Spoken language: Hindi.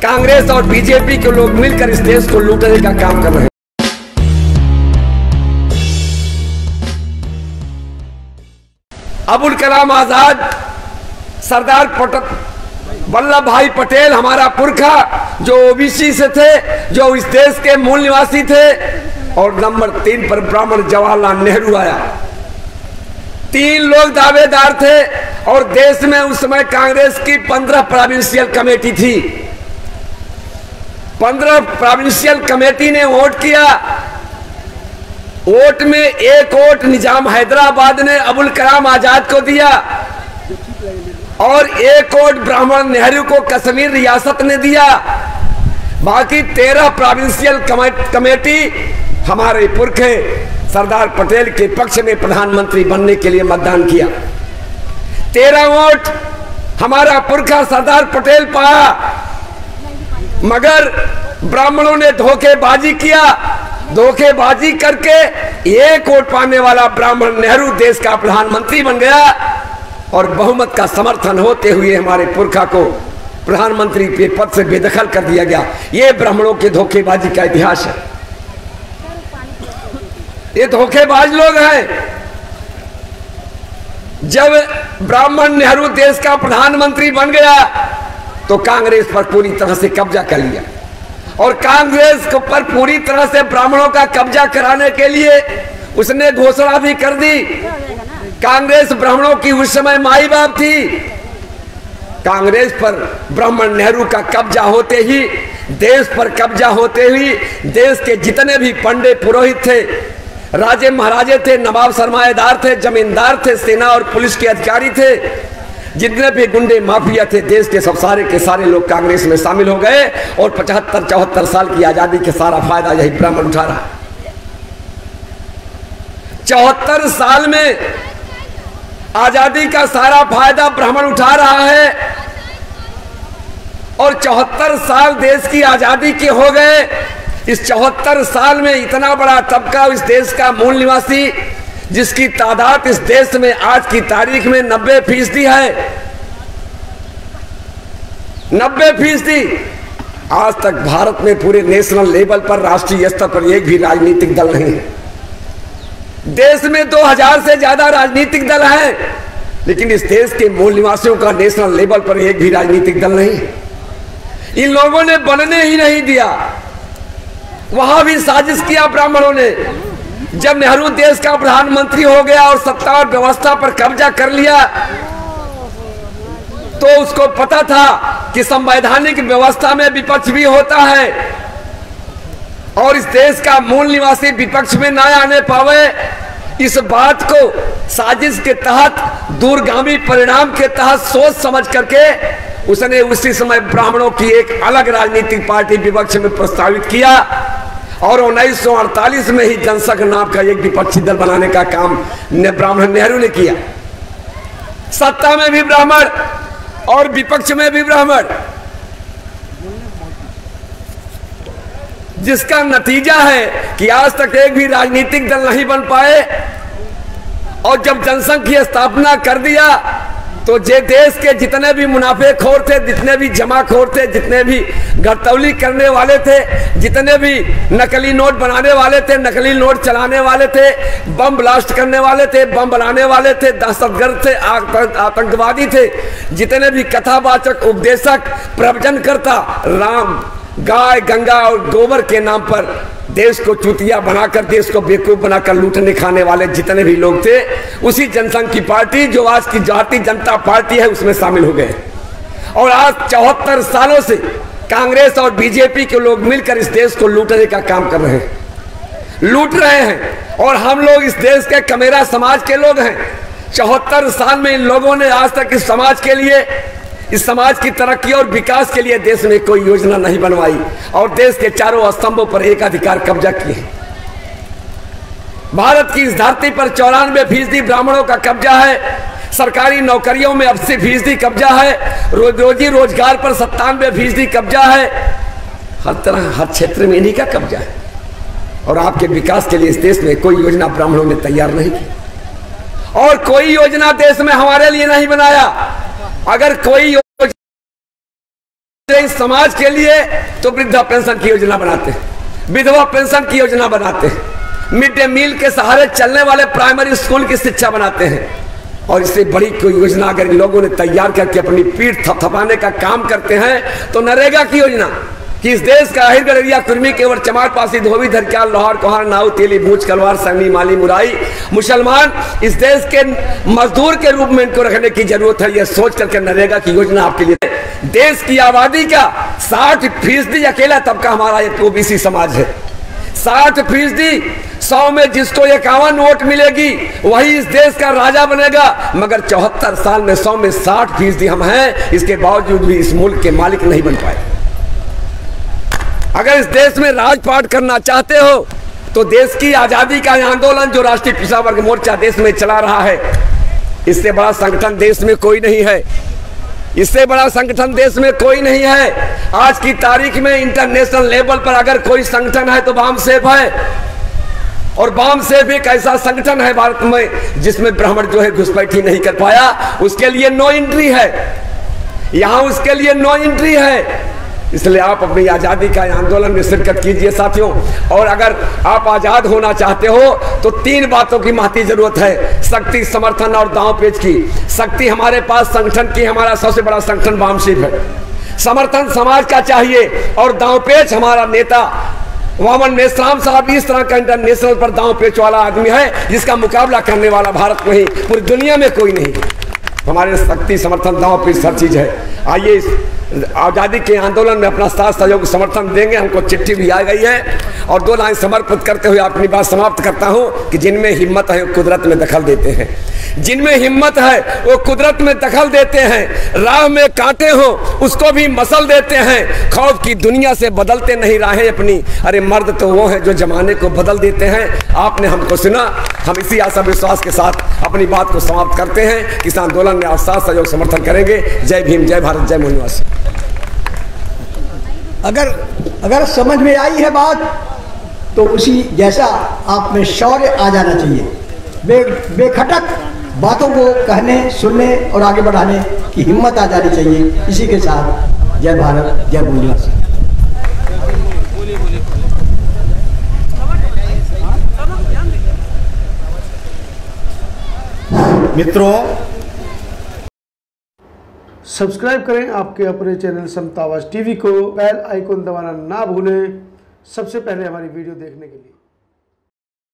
कांग्रेस और बीजेपी के लोग मिलकर इस देश को लूटने का काम कर रहे हैं। अबुल कलाम आजाद, सरदार वल्लभ भाई पटेल हमारा पुरखा जो ओबीसी से थे, जो इस देश के मूल निवासी थे। और नंबर 3 पर ब्राह्मण जवाहरलाल नेहरू आया। 3 लोग दावेदार थे और देश में उस समय कांग्रेस की 15 प्रोविंशियल कमेटी थी। 15 प्रोविंशियल कमेटी ने वोट किया। वोट में एक वोट निजाम हैदराबाद ने अबुल कलाम आजाद को दिया और एक वोट ब्राह्मण नेहरू को कश्मीर रियासत ने दिया। बाकी 13 प्रोविंशियल कमेटी हमारे पुरखे सरदार पटेल के पक्ष में प्रधानमंत्री बनने के लिए मतदान किया। 13 वोट हमारा पुरखा सरदार पटेल पाया, मगर ब्राह्मणों ने धोखेबाजी किया। धोखेबाजी करके एक वोट पाने वाला ब्राह्मण नेहरू देश का प्रधानमंत्री बन गया और बहुमत का समर्थन होते हुए हमारे पुरखा को प्रधानमंत्री के पद से बेदखल कर दिया गया। ये ब्राह्मणों के धोखेबाजी का इतिहास है। ये धोखेबाज लोग हैं। जब ब्राह्मण नेहरू देश का प्रधानमंत्री बन गया तो कांग्रेस पर पूरी तरह से कब्जा कर लिया और कांग्रेस पर पूरी तरह से ब्राह्मणों का कब्जा कराने के लिए उसने घोषणा भी कर दी। कांग्रेस ब्राह्मणों की उस समय माई बाप थी। कांग्रेस पर ब्राह्मण नेहरू का कब्जा होते ही, देश पर कब्जा होते ही, देश के जितने भी पंडे पुरोहित थे, राजे महाराजे थे, नवाब सरमाएदार थे, जमींदार थे, सेना और पुलिस के अधिकारी थे, जितने भी गुंडे माफिया थे, देश के सब सारे के सारे लोग कांग्रेस में शामिल हो गए और 75-74 साल की आजादी के सारा फायदा यही ब्राह्मण उठा रहा। 74 साल में आजादी का सारा फायदा ब्राह्मण उठा रहा है और 74 साल देश की आजादी के हो गए। इस 74 साल में इतना बड़ा तबका इस देश का मूल निवासी, जिसकी तादाद इस देश में आज की तारीख में 90% है। 90%। आज तक भारत में पूरे नेशनल लेवल पर, राष्ट्रीय स्तर पर एक भी राजनीतिक दल नहीं है। देश में 2000 से ज्यादा राजनीतिक दल हैं, लेकिन इस देश के मूल निवासियों का नेशनल लेवल पर एक भी राजनीतिक दल नहीं। इन लोगों ने बनने ही नहीं दिया। वहां भी साजिश किया ब्राह्मणों ने। जब नेहरू देश का प्रधानमंत्री हो गया और सत्ता और व्यवस्था पर कब्जा कर लिया तो उसको पता था कि संवैधानिक व्यवस्था में विपक्ष भी होता है और इस देश का मूल निवासी विपक्ष में ना आने पावे। इस बात को साजिश के तहत, दूरगामी परिणाम के तहत सोच समझ करके उसने उसी समय ब्राह्मणों की एक अलग राजनीतिक पार्टी विपक्ष में प्रस्तावित किया और 1948 में ही जनसंघ नाम का एक विपक्षी दल बनाने का काम ब्राह्मण नेहरू ने किया। सत्ता में भी ब्राह्मण और विपक्ष में भी ब्राह्मण, जिसका नतीजा है कि आज तक एक भी राजनीतिक दल नहीं बन पाए। और जब जनसंघ की स्थापना कर दिया तो जे देश के जितने भी मुनाफेखोर थे, जितने भी जमाखोर थे, जितने भी घटतौली करने वाले थे, जितने भी नकली नोट बनाने वाले थे, नकली नोट चलाने वाले थे, बम ब्लास्ट करने वाले थे, बम बनाने वाले थे, दहशतगर्द थे, आतंकवादी थे, जितने भी कथावाचक, उपदेशक, प्रवचनकर्ता, राम, गाय, गंगा और गोबर के नाम पर देश को चूतिया बनाकर, देश को बेवकूफ बनाकर लूटने खाने वाले जितने भी लोग थे, उसी जनसंघ की पार्टी जो आज की भारतीय जनता पार्टी है उसमें शामिल हो गए। और आज 74 सालों से कांग्रेस और बीजेपी के लोग मिलकर इस देश को लूटने का काम कर रहे हैं, लूट रहे हैं। और हम लोग इस देश के कमेरा समाज के लोग हैं। 74 साल में इन लोगों ने आज तक इस समाज के लिए, इस समाज की तरक्की और विकास के लिए देश में कोई योजना नहीं बनवाई और देश के चारों स्तंभों पर एकाधिकार कब्जा किए। भारत की इस धरती पर 94% ब्राह्मणों का कब्जा है। सरकारी नौकरियों में 80% कब्जा है। रोजी रोजगार पर 97% कब्जा है। हर तरह, हर क्षेत्र में इन्हीं का कब्जा है। और आपके विकास के लिए इस देश में कोई योजना ब्राह्मणों ने तैयार नहीं की और कोई योजना देश में हमारे लिए नहीं बनाया। अगर कोई वहीं समाज के लिए तो वृद्धा पेंशन की योजना बनाते हैं, विधवा पेंशन की योजना बनाते हैं, मिड डे मील के सहारे चलने वाले प्राइमरी स्कूल की शिक्षा बनाते हैं। और इससे बड़ी कोई योजना अगर इन लोगों ने तैयार करके अपनी पीठ थपथपाने का काम करते हैं तो नरेगा की योजना कि इस देश का अहिर गड़रिया कुर्मी केवट चमार पासी धोबी धरक्याल लोहार कोहार नाव तेली भूज कलवार संगनी माली मुराई मुसलमान इस देश के मजदूर के रूप में इनको रखने की जरूरत है। यह सोच करके नरेगा की योजना आपके लिए। देश की आबादी का 60% अकेला तबका हमारा एक ओबीसी समाज है। 60%, 100 में जिसको 51 वोट मिलेगी वही इस देश का राजा बनेगा। मगर 74 साल में 100 में 60% हम हैं, इसके बावजूद भी इस मुल्क के मालिक नहीं बन पाए। अगर इस देश में राजपाट करना चाहते हो तो देश की आजादी का आंदोलन जो राष्ट्रीय पिछड़ा वर्ग मोर्चा देश में चला रहा है, इससे बड़ा संगठन देश में कोई नहीं है। इससे बड़ा संगठन देश में कोई नहीं है। आज की तारीख में इंटरनेशनल लेवल पर अगर कोई संगठन है तो बामसेफ है। और बामसेफ एक ऐसा संगठन है भारत में जिसमें ब्राह्मण जो है घुसपैठी नहीं कर पाया, उसके लिए नो एंट्री है। यहां उसके लिए नो एंट्री है। इसलिए आप अपनी आज़ादी का आंदोलन में शिरकत कीजिए साथियों। और अगर आप आज़ाद होना चाहते हो तो 3 बातों की महती जरूरत है, शक्ति, समर्थन और दांव पेच की। शक्ति हमारे पास संगठन की, हमारा सबसे बड़ा संगठन बामसेफ है। समर्थन समाज का चाहिए और दांव पेच हमारा नेता वामन मेश्राम साहब इस तरह का इंटरनेशनल पर दांव पेच वाला आदमी है जिसका मुकाबला करने वाला भारत में ही पूरी दुनिया में कोई नहीं। हमारे शक्ति, समर्थन, दांव पेच हर चीज है। आइए इस आज़ादी के आंदोलन में अपना साथ सहयोग समर्थन देंगे। हमको चिट्ठी भी आ गई है और 2 लाइन समर्पित करते हुए अपनी बात समाप्त करता हूं कि जिनमें हिम्मत है वो कुदरत में दखल देते हैं। जिनमें हिम्मत है वो कुदरत में दखल देते हैं। राह में कांटे हो उसको भी मसल देते हैं। खौफ की दुनिया से बदलते नहीं राहें अपनी। अरे मर्द तो वो हैं जो जमाने को बदल देते हैं। आपने हमको सुना। हम इसी आशा विश्वास के साथ अपनी बात को समाप्त करते हैं। इस आंदोलन में आप साथ सहयोग समर्थन करेंगे। जय भीम, जय भारत, जय मूलनिवासी। अगर समझ में आई है बात तो उसी जैसा आप में शौर्य आ जाना चाहिए। बेखटक बातों को कहने, सुनने और आगे बढ़ाने की हिम्मत आ जानी चाहिए। इसी के साथ जय भारत, जय मूलनिवासी। मित्रों, सब्सक्राइब करें आपके अपने चैनल समता आवाज़ टीवी को। बेल आइकन दबाना ना भूलें सबसे पहले हमारी वीडियो देखने के लिए।